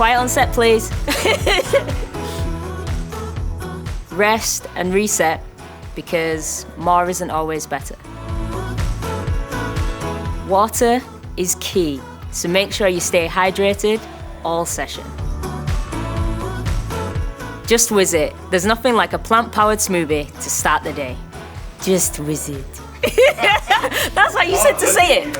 Quiet on set, please. Rest and reset, because more isn't always better. Water is key, so make sure you stay hydrated all session. Just whiz it. There's nothing like a plant-powered smoothie to start the day. Just whiz it. That's how you said to say it.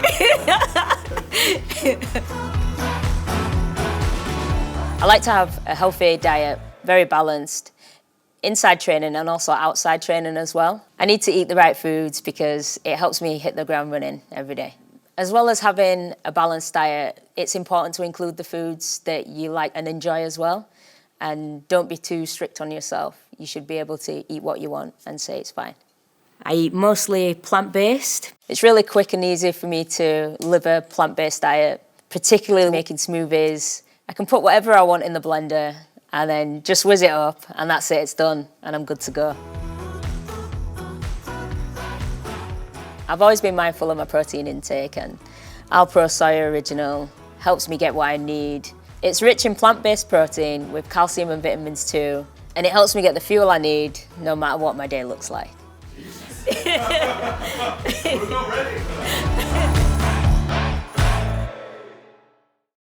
I like to have a healthy diet, very balanced, inside training and also outside training as well. I need to eat the right foods because it helps me hit the ground running every day. As well as having a balanced diet, it's important to include the foods that you like and enjoy as well. And don't be too strict on yourself. You should be able to eat what you want and say it's fine. I eat mostly plant-based. It's really quick and easy for me to live a plant-based diet, particularly making smoothies. I can put whatever I want in the blender and then just whiz it up, and that's it, it's done, and I'm good to go. I've always been mindful of my protein intake, and Alpro Soya Original helps me get what I need. It's rich in plant-based protein with calcium and vitamins too, and it helps me get the fuel I need no matter what my day looks like. We're not ready.